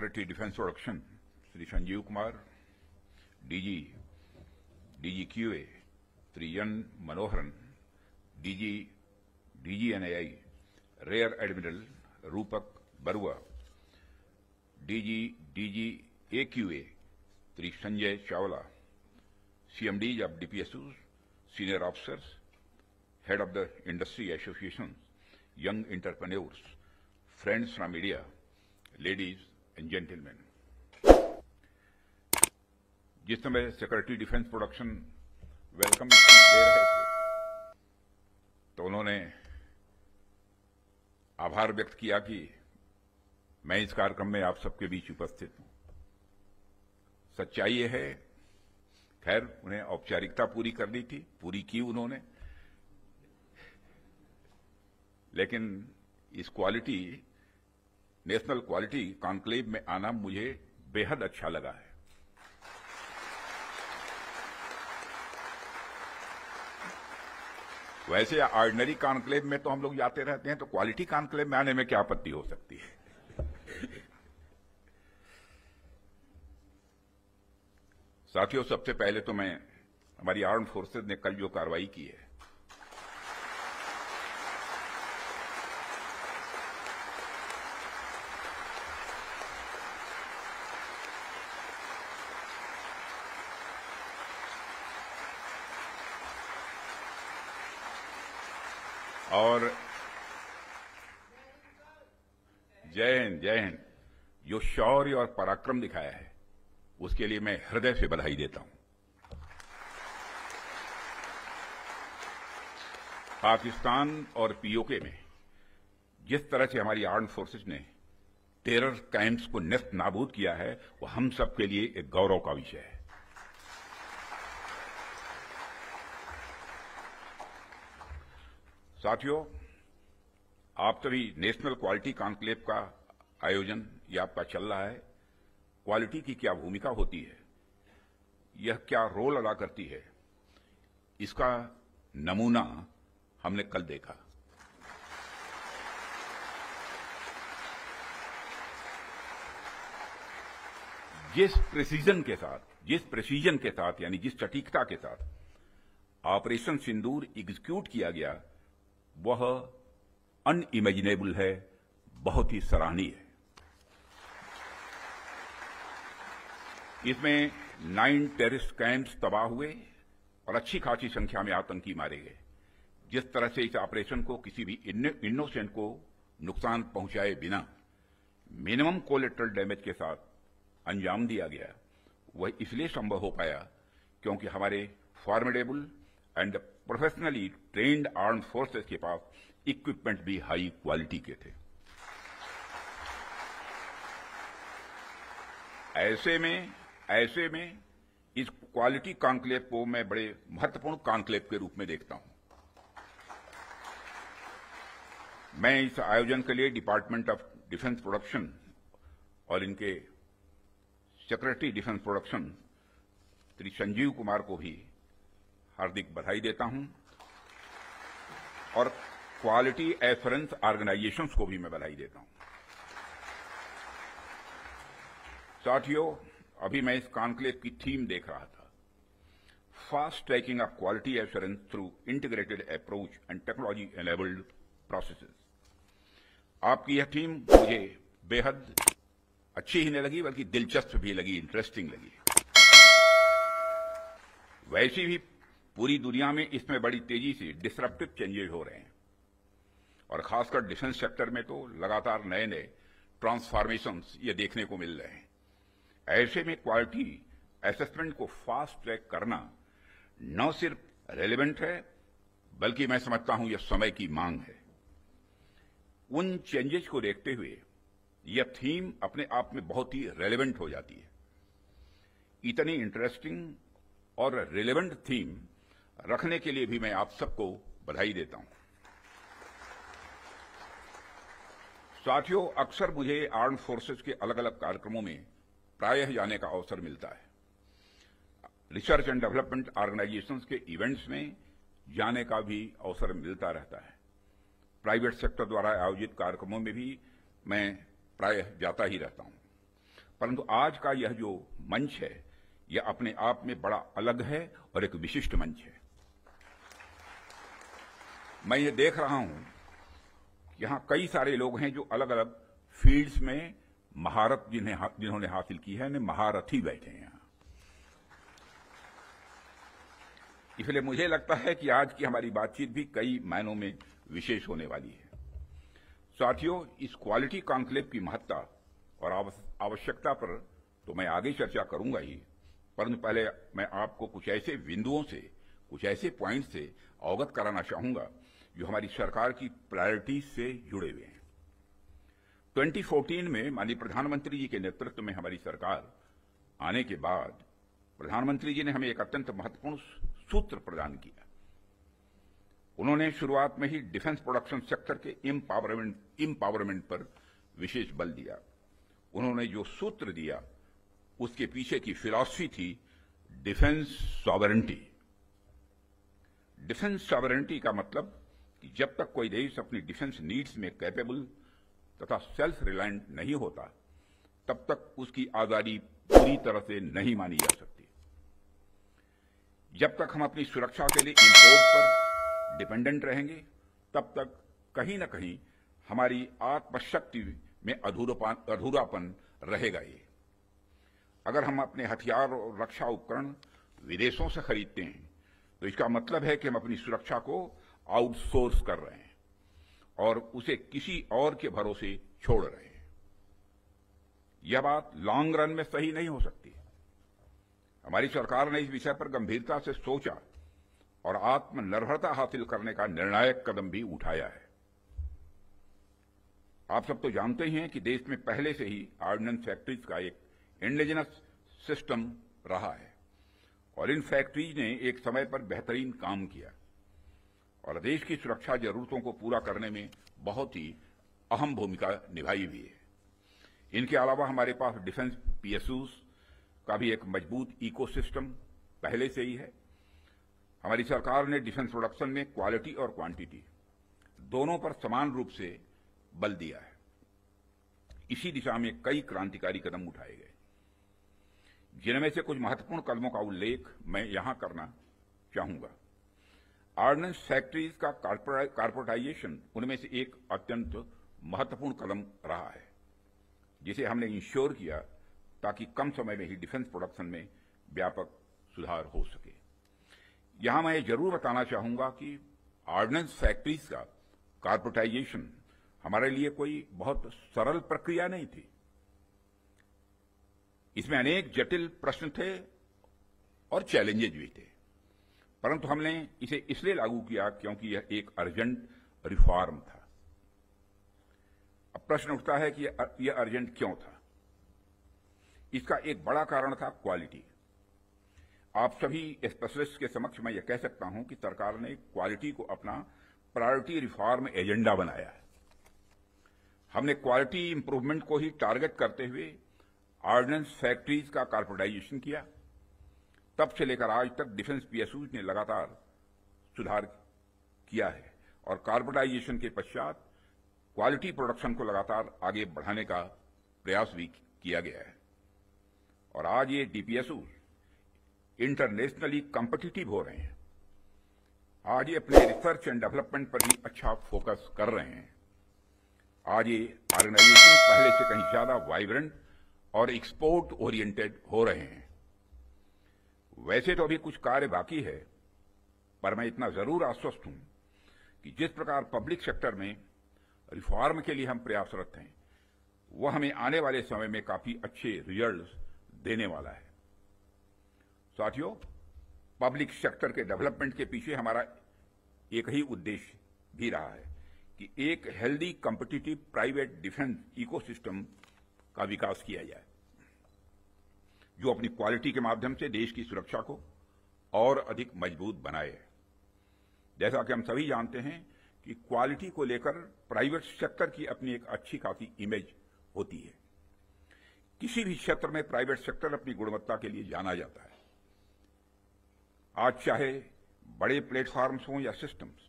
Secretary defence production Shri Sanjeev Kumar, DG QA Shri N Manoharan, DGNAI rear admiral Rupak Barua, DG AQA Shri Sanjay Chawla, CMDs of DPSUs, senior officers, head of the industry associations, young entrepreneurs, friends from media, ladies and gentlemen. जिस समय secretary defence production welcome दे रहे थे तो उन्होंने आभार व्यक्त किया कि मैं इस कार्यक्रम में आप सबके बीच उपस्थित हूं। सच्चाई ये है, खैर उन्हें औपचारिकता पूरी करनी थी, पूरी की उन्होंने, लेकिन इस नेशनल क्वालिटी कॉन्क्लेव में आना मुझे बेहद अच्छा लगा है। वैसे ऑर्डिनरी कॉन्क्लेव में तो हम लोग जाते रहते हैं, तो क्वालिटी कॉन्क्लेव में आने में क्या आपत्ति हो सकती है। साथियों, सबसे पहले तो मैं हमारी आर्म्ड फोर्सेज ने कल जो कार्रवाई की है, और जय हिंद, जो शौर्य और पराक्रम दिखाया है उसके लिए मैं हृदय से बधाई देता हूं। पाकिस्तान और पीओके में जिस तरह से हमारी आर्म्ड फोर्सेज ने टेरर कैंप्स को नेस्त नाबूद किया है, वो हम सबके लिए एक गौरव का विषय है। साथियों, आप सभी नेशनल क्वालिटी कॉन्क्लेव का आयोजन ये आपका चल रहा है। क्वालिटी की क्या भूमिका होती है, यह क्या रोल अदा करती है, इसका नमूना हमने कल देखा। जिस प्रिसीजन के साथ यानी जिस सटीकता के साथ ऑपरेशन सिंदूर एग्जीक्यूट किया गया, वह अनइमेजिनेबल है, बहुत ही सराहनीय है। इसमें 9 टेररिस्ट कैंप्स तबाह हुए और अच्छी खासी संख्या में आतंकी मारे गए। जिस तरह से इस ऑपरेशन को किसी भी इनोसेंट को नुकसान पहुंचाए बिना मिनिमम कोलेटरल डैमेज के साथ अंजाम दिया गया, वह इसलिए संभव हो पाया क्योंकि हमारे formidable and professionally trained armed forces के पास इक्विपमेंट भी हाई क्वालिटी के थे। ऐसे में इस क्वालिटी कॉन्क्लेव को मैं बड़े महत्वपूर्ण कॉन्क्लेव के रूप में देखता हूं। मैं इस आयोजन के लिए डिपार्टमेंट ऑफ डिफेंस प्रोडक्शन और इनके secretary defence production Shri Sanjeev Kumar को भी हार्दिक बधाई देता हूं, और क्वालिटी एश्योरेंस ऑर्गेनाइजेशंस को भी मैं बधाई देता हूं। साथियों, अभी मैं इस कॉन्क्लेव की थीम देख रहा था, fast tracking of quality assurance through integrated approach and technology enabled processes. आपकी यह थीम मुझे बेहद अच्छी ही नहीं लगी, बल्कि दिलचस्प भी लगी, इंटरेस्टिंग लगी। वैसी भी पूरी दुनिया में इसमें बड़ी तेजी से डिसरप्टिव चेंजेस हो रहे हैं, और खासकर डिफेंस सेक्टर में तो लगातार नए नए ट्रांसफॉर्मेशंस ये देखने को मिल रहे हैं। ऐसे में क्वालिटी असेसमेंट को फास्ट ट्रैक करना न सिर्फ रेलेवेंट है, बल्कि मैं समझता हूं यह समय की मांग है। उन चेंजेस को देखते हुए यह थीम अपने आप में बहुत ही रेलेवेंट हो जाती है। इतनी इंटरेस्टिंग और रेलेवेंट थीम रखने के लिए भी मैं आप सबको बधाई देता हूं। साथियों, अक्सर मुझे आर्म्ड फोर्सेस के अलग अलग कार्यक्रमों में प्रायः जाने का अवसर मिलता है। रिसर्च एंड डेवलपमेंट ऑर्गेनाइजेशंस के इवेंट्स में जाने का भी अवसर मिलता रहता है। प्राइवेट सेक्टर द्वारा आयोजित कार्यक्रमों में भी मैं प्रायः जाता ही रहता हूं। परंतु आज का यह जो मंच है यह अपने आप में बड़ा अलग है और एक विशिष्ट मंच है। मैं ये देख रहा हूं कि यहां कई सारे लोग हैं जो अलग अलग फील्ड्स में महारत जिन्होंने हासिल की है, महारथी बैठे हैं यहां। इसलिए मुझे लगता है कि आज की हमारी बातचीत भी कई मायनों में विशेष होने वाली है। साथियों, इस क्वालिटी कॉन्क्लेव की महत्ता और आवश्यकता पर तो मैं आगे चर्चा करूंगा ही, परंतु पहले मैं आपको कुछ ऐसे बिंदुओं से, कुछ ऐसे पॉइंट से अवगत कराना चाहूंगा जो हमारी सरकार की प्रायोरिटीज से जुड़े हुए हैं। 2014 में माननीय प्रधानमंत्री जी के नेतृत्व में हमारी सरकार आने के बाद प्रधानमंत्री जी ने हमें एक अत्यंत महत्वपूर्ण सूत्र प्रदान किया। उन्होंने शुरुआत में ही डिफेंस प्रोडक्शन सेक्टर के इम्पावरमेंट पर विशेष बल दिया। उन्होंने जो सूत्र दिया उसके पीछे की फिलॉसफी थी डिफेंस सॉवरेंटी। डिफेंस सॉवरेंटी का मतलब कि जब तक कोई देश अपनी डिफेंस नीड्स में कैपेबल तथा सेल्फ रिलायंट नहीं होता, तब तक उसकी आजादी पूरी तरह से नहीं मानी जा सकती। जब तक हम अपनी सुरक्षा के लिए इंपोर्ट पर डिपेंडेंट रहेंगे, तब तक कहीं न कहीं हमारी आत्मशक्ति में अधूरापन रहेगा ही। अगर हम अपने हथियार और रक्षा उपकरण विदेशों से खरीदते हैं तो इसका मतलब है कि हम अपनी सुरक्षा को आउटसोर्स कर रहे हैं और उसे किसी और के भरोसे छोड़ रहे हैं। यह बात लॉन्ग रन में सही नहीं हो सकती। हमारी सरकार ने इस विषय पर गंभीरता से सोचा और आत्मनिर्भरता हासिल करने का निर्णायक कदम भी उठाया है। आप सब तो जानते ही हैं कि देश में पहले से ही ऑर्डिनेंस फैक्ट्रीज का एक इंडिजिनस सिस्टम रहा है और इन फैक्ट्रीज ने एक समय पर बेहतरीन काम किया और देश की सुरक्षा जरूरतों को पूरा करने में बहुत ही अहम भूमिका निभाई हुई है। इनके अलावा हमारे पास डिफेंस पीएसयूज का भी एक मजबूत इकोसिस्टम पहले से ही है। हमारी सरकार ने डिफेंस प्रोडक्शन में क्वालिटी और क्वांटिटी दोनों पर समान रूप से बल दिया है। इसी दिशा में कई क्रांतिकारी कदम उठाए गए, जिनमें से कुछ महत्वपूर्ण कदमों का उल्लेख मैं यहां करना चाहूंगा। ऑर्डिनेंस फैक्ट्रीज का कॉर्पोरेटाइजेशन उनमें से एक अत्यंत महत्वपूर्ण कदम रहा है, जिसे हमने इंश्योर किया ताकि कम समय में ही डिफेंस प्रोडक्शन में व्यापक सुधार हो सके। यहां मैं ये जरूर बताना चाहूंगा कि ऑर्डिनेंस फैक्ट्रीज का कॉर्पोरेटाइजेशन हमारे लिए कोई बहुत सरल प्रक्रिया नहीं थी। इसमें अनेक जटिल प्रश्न थे और चैलेंजेज भी थे, परंतु हमने इसे इसलिए लागू किया क्योंकि यह एक अर्जेंट रिफॉर्म था। अब प्रश्न उठता है कि यह अर्जेंट क्यों था। इसका एक बड़ा कारण था क्वालिटी। आप सभी स्पेशलिस्ट के समक्ष मैं यह कह सकता हूं कि सरकार ने क्वालिटी को अपना प्रायोरिटी रिफॉर्म एजेंडा बनाया है। हमने क्वालिटी इंप्रूवमेंट को ही टारगेट करते हुए ऑर्डिनेंस फैक्ट्रीज का कॉर्पोरेटाइजेशन किया। तब से लेकर आज तक डिफेंस पीएसयूज ने लगातार सुधार किया है और कॉर्पोरेटाइजेशन के पश्चात क्वालिटी प्रोडक्शन को लगातार आगे बढ़ाने का प्रयास भी किया गया है और आज ये डीपीएसयूज इंटरनेशनली कॉम्पिटिटिव हो रहे हैं। आज ये अपने रिसर्च एंड डेवलपमेंट पर भी अच्छा फोकस कर रहे हैं। आज ये ऑर्गेनाइजेशन पहले से कहीं ज्यादा वाइब्रेंट और एक्सपोर्ट ओरिएंटेड हो रहे हैं। वैसे तो अभी कुछ कार्य बाकी है, पर मैं इतना जरूर आश्वस्त हूं कि जिस प्रकार पब्लिक सेक्टर में रिफॉर्म के लिए हम प्रयासरत हैं, वह हमें आने वाले समय में काफी अच्छे रिजल्ट्स देने वाला है। साथियों, पब्लिक सेक्टर के डेवलपमेंट के पीछे हमारा एक ही उद्देश्य भी रहा है कि एक healthy competitive private defence ecosystem का विकास किया जाए, जो अपनी क्वालिटी के माध्यम से देश की सुरक्षा को और अधिक मजबूत बनाए। जैसा कि हम सभी जानते हैं कि क्वालिटी को लेकर प्राइवेट सेक्टर की अपनी एक अच्छी खासी इमेज होती है। किसी भी क्षेत्र में प्राइवेट सेक्टर अपनी गुणवत्ता के लिए जाना जाता है। आज चाहे बड़े प्लेटफॉर्म्स हों या सिस्टम्स,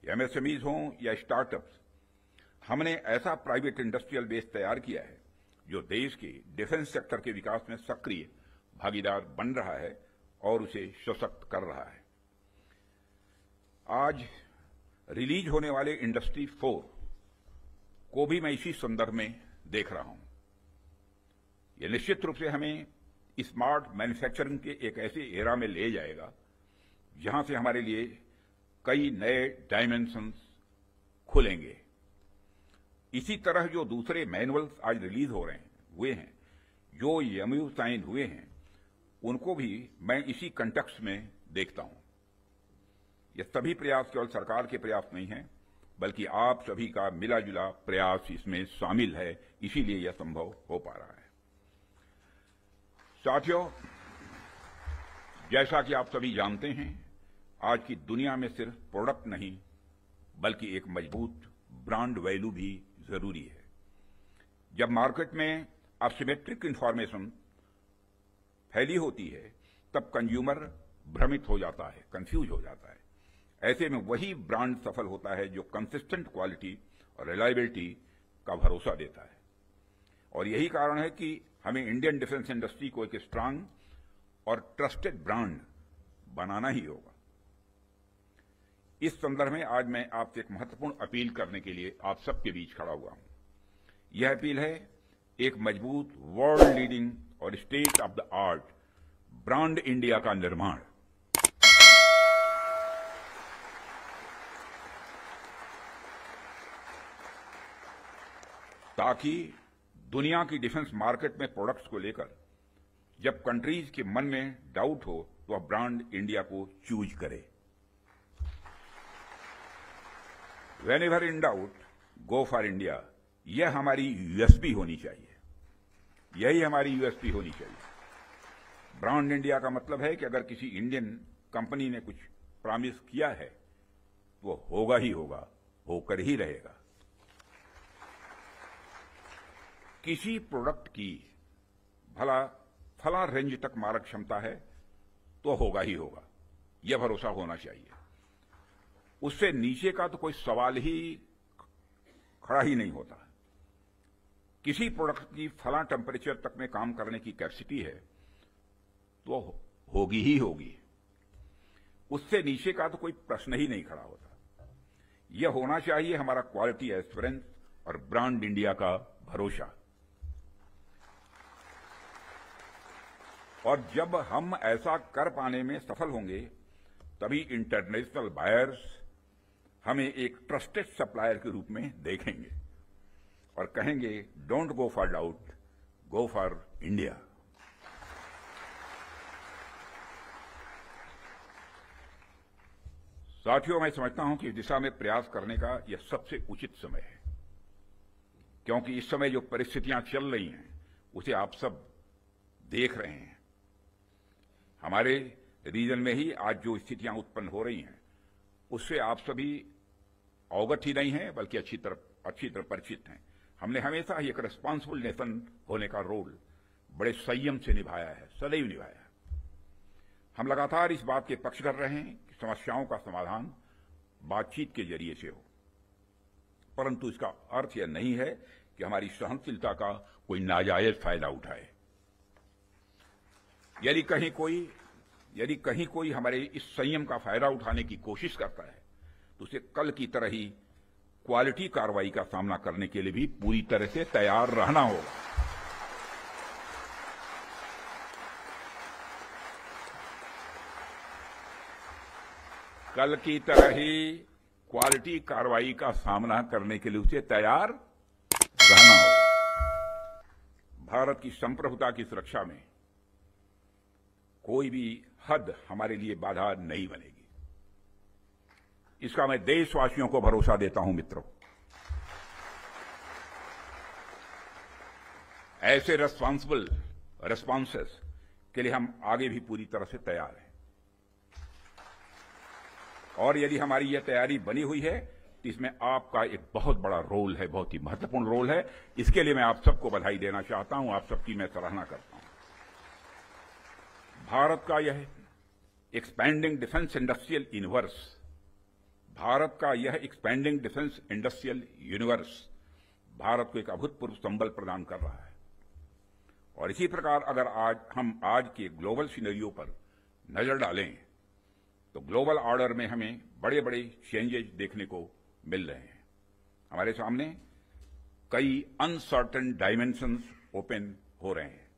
एमएसएमईज हों या स्टार्टअप्स, हमने ऐसा प्राइवेट इंडस्ट्रियल बेस तैयार किया है जो देश के डिफेंस सेक्टर के विकास में सक्रिय भागीदार बन रहा है और उसे सशक्त कर रहा है। आज रिलीज होने वाले इंडस्ट्री 4 को भी मैं इसी संदर्भ में देख रहा हूं। यह निश्चित रूप से हमें स्मार्ट मैन्युफैक्चरिंग के एक ऐसे एरा में ले जाएगा जहां से हमारे लिए कई नए डायमेंशंस खुलेंगे। इसी तरह जो दूसरे मैनुअल्स आज रिलीज हो रहे हुए हैं, जो एमओयू साइन हुए हैं, उनको भी मैं इसी कंटेक्स्ट में देखता हूं। ये सभी प्रयास केवल सरकार के प्रयास नहीं हैं, बल्कि आप सभी का मिला जुला प्रयास इसमें शामिल है, इसीलिए यह संभव हो पा रहा है। साथियों, जैसा कि आप सभी जानते हैं, आज की दुनिया में सिर्फ प्रोडक्ट नहीं बल्कि एक मजबूत ब्रांड वैल्यू भी जरूरी है। जब मार्केट में असिमेट्रिक इंफॉर्मेशन फैली होती है, तब कंज्यूमर भ्रमित हो जाता है, कंफ्यूज हो जाता है। ऐसे में वही ब्रांड सफल होता है जो कंसिस्टेंट क्वालिटी और रिलायबिलिटी का भरोसा देता है। और यही कारण है कि हमें इंडियन डिफेंस इंडस्ट्री को एक स्ट्रांग और ट्रस्टेड ब्रांड बनाना ही होगा। इस संदर्भ में आज मैं आपसे एक महत्वपूर्ण अपील करने के लिए आप सबके बीच खड़ा हुआ हूं। यह अपील है एक मजबूत, वर्ल्ड लीडिंग और state of the art brand India का निर्माण। ताकि दुनिया की डिफेंस मार्केट में प्रोडक्ट्स को लेकर जब कंट्रीज के मन में डाउट हो तो वह ब्रांड इंडिया को चूज करे। Whenever in doubt, go for India। यह हमारी यूएसपी होनी चाहिए, यही हमारी यूएसपी होनी चाहिए। ब्रांड इंडिया का मतलब है कि अगर किसी इंडियन कंपनी ने कुछ प्रॉमिस किया है वो होगा ही होगा, होकर ही रहेगा। किसी प्रोडक्ट की फला रेंज तक मारक क्षमता है तो होगा ही होगा, यह भरोसा होना चाहिए। उससे नीचे का तो कोई सवाल ही खड़ा ही नहीं होता। किसी प्रोडक्ट की फला टेम्परेचर तक में काम करने की कैपेसिटी है तो होगी ही होगी, उससे नीचे का तो कोई प्रश्न ही नहीं खड़ा होता। यह होना चाहिए हमारा क्वालिटी एस्योरेंस और ब्रांड इंडिया का भरोसा। और जब हम ऐसा कर पाने में सफल होंगे तभी इंटरनेशनल बायर्स हमें एक ट्रस्टेड सप्लायर के रूप में देखेंगे और कहेंगे, don't go for doubt, go for India. साथियों, मैं समझता हूं कि इस दिशा में प्रयास करने का यह सबसे उचित समय है, क्योंकि इस समय जो परिस्थितियां चल रही हैं उसे आप सब देख रहे हैं। हमारे रीजन में ही आज जो स्थितियां उत्पन्न हो रही हैं उससे आप सभी अवगत ही नहीं हैं, बल्कि अच्छी तरह परिचित हैं। हमने हमेशा ही एक रिस्पॉन्सिबल नेशन होने का रोल बड़े संयम से निभाया है, सदैव निभाया है। हम लगातार इस बात के पक्ष कर रहे हैं कि समस्याओं का समाधान बातचीत के जरिए से हो, परंतु इसका अर्थ यह नहीं है कि हमारी सहनशीलता का कोई नाजायज फायदा उठाए। यदि कहीं कोई हमारे इस संयम का फायदा उठाने की कोशिश करता है तो उसे कल की तरह ही क्वालिटी कार्रवाई का सामना करने के लिए भी पूरी तरह से तैयार रहना होगा। कल की तरह ही क्वालिटी कार्रवाई का सामना करने के लिए उसे तैयार रहना होगा। भारत की संप्रभुता की सुरक्षा में कोई भी हद हमारे लिए बाधा नहीं बनेगी, इसका मैं देशवासियों को भरोसा देता हूं। मित्रों, ऐसे रिस्पॉन्सिबल रिस्पॉन्सेस के लिए हम आगे भी पूरी तरह से तैयार हैं। और यदि हमारी यह तैयारी बनी हुई है तो इसमें आपका एक बहुत बड़ा रोल है, बहुत ही महत्वपूर्ण रोल है। इसके लिए मैं आप सबको बधाई देना चाहता हूं, आप सबकी मैं सराहना करता हूं। भारत का यह expanding defence industrial universe, Bharat का यह expanding defence industrial universe Bharat को एक अभूतपूर्व संबल प्रदान कर रहा है। और इसी प्रकार अगर हम आज के ग्लोबल सिनेरियो पर नजर डालें तो ग्लोबल ऑर्डर में हमें बड़े बड़े चेंजेस देखने को मिल रहे हैं। हमारे सामने कई अनसर्टेन डायमेंशंस ओपन हो रहे हैं।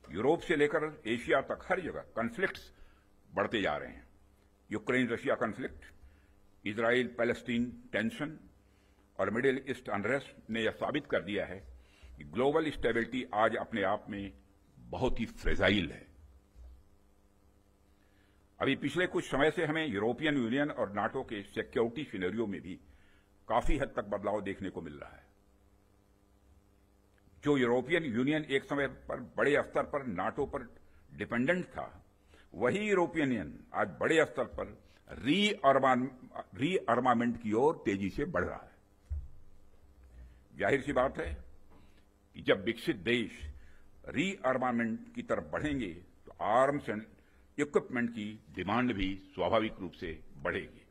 यूरोप से लेकर एशिया तक हर जगह कॉन्फ्लिक्ट्स बढ़ते जा रहे हैं। Ukraine Russia conflict, Israel Palestine tension और मिडिल ईस्ट अनरेस्ट ने यह साबित कर दिया है कि ग्लोबल स्टेबिलिटी आज अपने आप में बहुत ही फ्रेजाइल है। अभी पिछले कुछ समय से हमें यूरोपियन यूनियन और नाटो के सिक्योरिटी सिनेरियो में भी काफी हद तक बदलाव देखने को मिल रहा है। जो यूरोपियन यूनियन एक समय पर बड़े स्तर पर नाटो पर डिपेंडेंट था, वही यूरोपियन यूनियन आज बड़े स्तर पर रीअर्मामेंट की ओर तेजी से बढ़ रहा है। जाहिर सी बात है कि जब विकसित देश रीअर्मामेंट की तरफ बढ़ेंगे तो आर्म्स एंड इक्विपमेंट की डिमांड भी स्वाभाविक रूप से बढ़ेगी।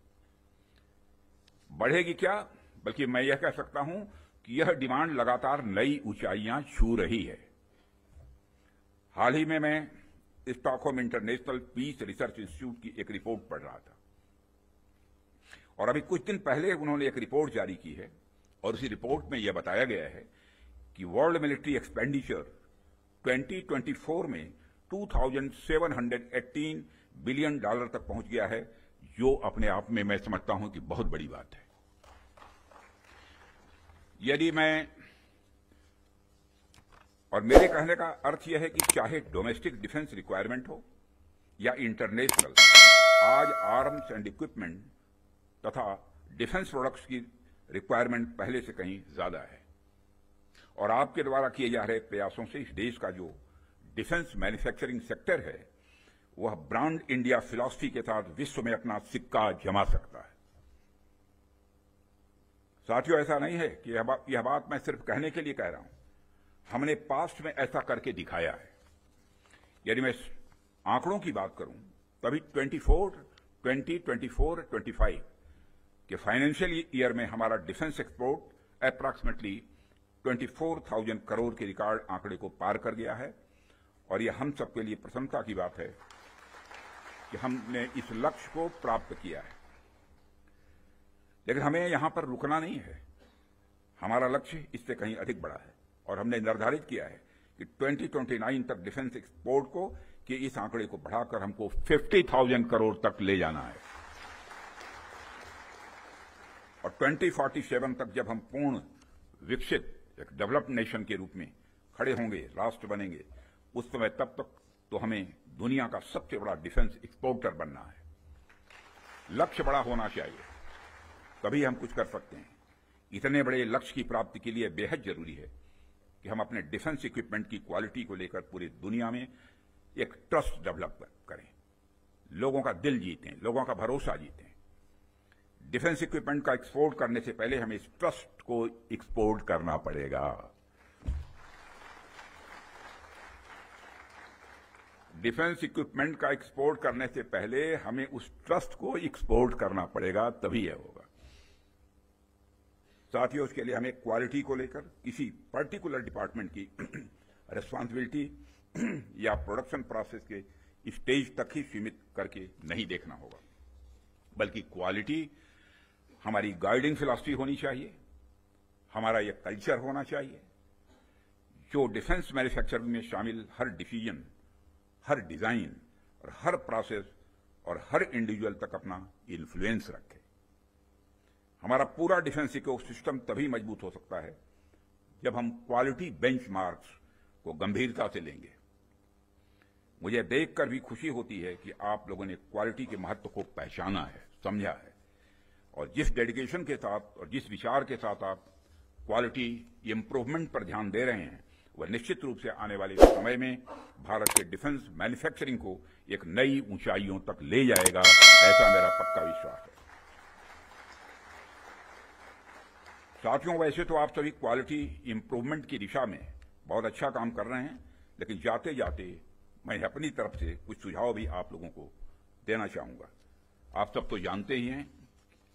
बढ़ेगी क्या, बल्कि मैं यह कह सकता हूं कि यह डिमांड लगातार नई ऊंचाइयां छू रही है। हाल ही में मैं Stockholm International Peace Research Institute की एक रिपोर्ट पढ़ रहा था और अभी कुछ दिन पहले उन्होंने एक रिपोर्ट जारी की है और उसी रिपोर्ट में यह बताया गया है कि वर्ल्ड मिलिट्री एक्सपेंडिचर 2024 में $2,718 बिलियन तक पहुंच गया है, जो अपने आप में मैं समझता हूं कि बहुत बड़ी बात है। यदि मैं और मेरे कहने का अर्थ यह है कि चाहे डोमेस्टिक डिफेंस रिक्वायरमेंट हो या इंटरनेशनल, आज आर्म्स एंड इक्विपमेंट तथा डिफेंस प्रोडक्ट्स की रिक्वायरमेंट पहले से कहीं ज्यादा है और आपके द्वारा किए जा रहे प्रयासों से इस देश का जो डिफेंस मैन्युफैक्चरिंग सेक्टर है वह ब्रांड इंडिया फिलॉसफी के साथ विश्व में अपना सिक्का जमा सकता है। साथियों, ऐसा नहीं है कि यह बात मैं सिर्फ कहने के लिए कह रहा हूं, हमने पास्ट में ऐसा करके दिखाया है। यदि मैं आंकड़ों की बात करूं तभी 2024-25 के फाइनेंशियल ईयर में हमारा डिफेंस एक्सपोर्ट अप्रॉक्सीमेटली 24,000 करोड़ के रिकॉर्ड आंकड़े को पार कर गया है और यह हम सबके लिए प्रसन्नता की बात है कि हमने इस लक्ष्य को प्राप्त किया है। लेकिन हमें यहां पर रुकना नहीं है, हमारा लक्ष्य इससे कहीं अधिक बड़ा है और हमने निर्धारित किया है कि 2029 तक डिफेंस एक्सपोर्ट को कि इस आंकड़े को बढ़ाकर हमको 50,000 करोड़ तक ले जाना है और 2047 तक जब हम पूर्ण विकसित एक डेवलप्ड नेशन के रूप में खड़े होंगे, राष्ट्र बनेंगे, उस समय तब तक तो हमें दुनिया का सबसे बड़ा डिफेंस एक्सपोर्टर बनना है। लक्ष्य बड़ा होना चाहिए, तभी हम कुछ कर सकते हैं। इतने बड़े लक्ष्य की प्राप्ति के लिए बेहद जरूरी है कि हम अपने डिफेंस इक्विपमेंट की क्वालिटी को लेकर पूरी दुनिया में एक ट्रस्ट डेवलप करें, लोगों का दिल जीतें, लोगों का भरोसा जीतें। डिफेंस इक्विपमेंट का एक्सपोर्ट करने से पहले हमें इस ट्रस्ट को एक्सपोर्ट करना पड़ेगा। डिफेंस इक्विपमेंट का एक्सपोर्ट करने से पहले हमें उस ट्रस्ट को एक्सपोर्ट करना पड़ेगा, तभी यह होगा। साथियों, उसके लिए हमें क्वालिटी को लेकर किसी पर्टिकुलर डिपार्टमेंट की रिस्पांसिबिलिटी या प्रोडक्शन प्रोसेस के स्टेज तक ही सीमित करके नहीं देखना होगा, बल्कि क्वालिटी हमारी गाइडिंग फिलॉसफी होनी चाहिए, हमारा यह कल्चर होना चाहिए जो डिफेंस मैन्युफैक्चरिंग में शामिल हर डिसीजन, हर डिजाइन और हर प्रोसेस और हर इंडिविजुअल तक अपना इन्फ्लुएंस रखे। हमारा पूरा डिफेंस इकोसिस्टम तभी मजबूत हो सकता है जब हम क्वालिटी बेंचमार्क्स को गंभीरता से लेंगे। मुझे देखकर भी खुशी होती है कि आप लोगों ने क्वालिटी के महत्व को पहचाना है, समझा है और जिस डेडिकेशन के साथ और जिस विचार के साथ आप क्वालिटी इंप्रूवमेंट पर ध्यान दे रहे हैं, वह निश्चित रूप से आने वाले समय में भारत के डिफेंस मैन्युफैक्चरिंग को एक नई ऊंचाइयों तक ले जाएगा, ऐसा मेरा पक्का विश्वास है। साथियों, वैसे तो आप सभी क्वालिटी इंप्रूवमेंट की दिशा में बहुत अच्छा काम कर रहे हैं, लेकिन जाते जाते मैं अपनी तरफ से कुछ सुझाव भी आप लोगों को देना चाहूंगा। आप सब तो जानते ही हैं,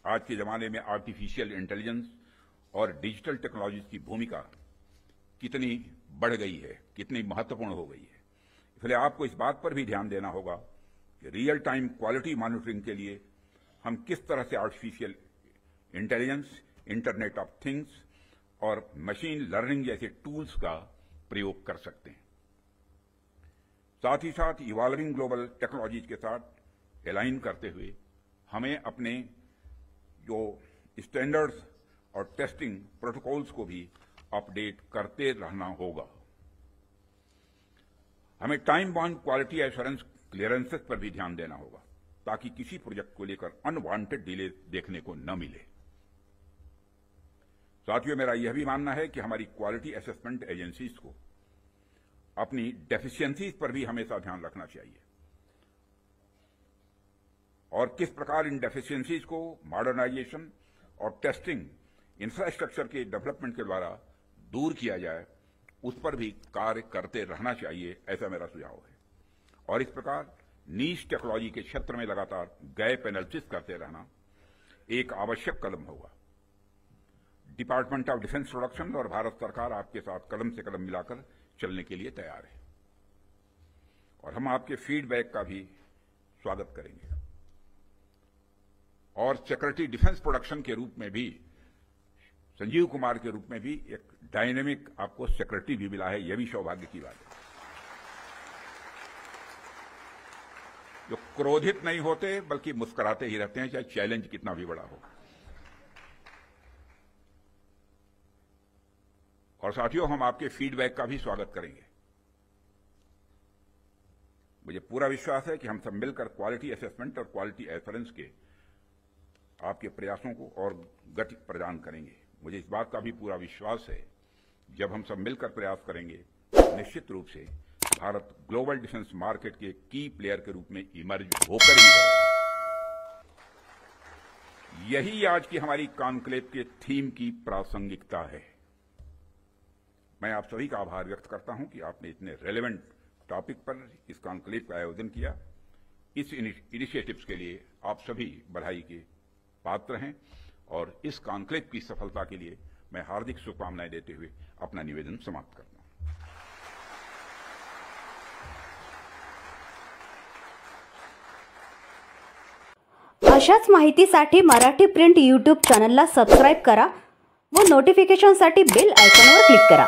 आज के जमाने में आर्टिफिशियल इंटेलिजेंस और डिजिटल टेक्नोलॉजीज की भूमिका कितनी बढ़ गई है, कितनी महत्वपूर्ण हो गई है। इसलिए आपको इस बात पर भी ध्यान देना होगा कि रियल टाइम क्वालिटी मॉनिटरिंग के लिए हम किस तरह से artificial intelligence, internet of things और मशीन लर्निंग जैसे टूल्स का प्रयोग कर सकते हैं। साथ ही साथ इवॉल्विंग ग्लोबल टेक्नोलॉजीज के साथ अलाइन करते हुए हमें अपने जो स्टैंडर्ड्स और टेस्टिंग प्रोटोकॉल्स को भी अपडेट करते रहना होगा। हमें time bound quality assurance clearances पर भी ध्यान देना होगा ताकि किसी प्रोजेक्ट को लेकर अनवांटेड डिले देखने को न मिले। साथियों, मेरा यह भी मानना है कि हमारी क्वालिटी असेसमेंट एजेंसीज को अपनी डेफिशिएंसीज पर भी हमेशा ध्यान रखना चाहिए और किस प्रकार इन डेफिशिएंसीज को मॉडर्नाइजेशन और टेस्टिंग इंफ्रास्ट्रक्चर के डेवलपमेंट के द्वारा दूर किया जाए, उस पर भी कार्य करते रहना चाहिए, ऐसा मेरा सुझाव है। और इस प्रकार नीश टेक्नोलॉजी के क्षेत्र में लगातार गैप एनालिसिस करते रहना एक आवश्यक कदम होगा। डिपार्टमेंट ऑफ डिफेंस प्रोडक्शन और भारत सरकार आपके साथ कदम से कदम मिलाकर चलने के लिए तैयार है और हम आपके फीडबैक का भी स्वागत करेंगे। और सिक्योरिटी डिफेंस प्रोडक्शन के रूप में भी संजीव कुमार के रूप में भी एक डायनेमिक आपको सिक्योरिटी भी मिला है, यह भी सौभाग्य की बात है। जो क्रोधित नहीं होते बल्कि मुस्कुराते ही रहते हैं, चाहे चैलेंज कितना भी बड़ा हो। और साथियों, हम आपके फीडबैक का भी स्वागत करेंगे। मुझे पूरा विश्वास है कि हम सब मिलकर क्वालिटी असेसमेंट और क्वालिटी एश्योरेंस के आपके प्रयासों को और गति प्रदान करेंगे। मुझे इस बात का भी पूरा विश्वास है, जब हम सब मिलकर प्रयास करेंगे, निश्चित रूप से भारत ग्लोबल डिफेंस मार्केट के की प्लेयर के रूप में इमर्ज होकर ही रहेगा। यही आज की हमारी कॉन्क्लेव के थीम की प्रासंगिकता है। मैं आप सभी का आभार व्यक्त करता हूं कि आपने इतने रेलेवेंट टॉपिक पर इस कॉन्क्लेव का आयोजन किया। इस इनिशिएटिव्स के लिए आप सभी बधाई के पात्र हैं और इस कॉन्क्लेव की सफलता के लिए मैं हार्दिक शुभकामनाएं देते हुए अपना निवेदन समाप्त करता हूं। अशाच माहितीसाठी मराठी प्रिंट यूट्यूब चॅनलला सबस्क्राइब करा व नोटिफिकेशनसाठी बेल आयकॉनवर क्लिक करा।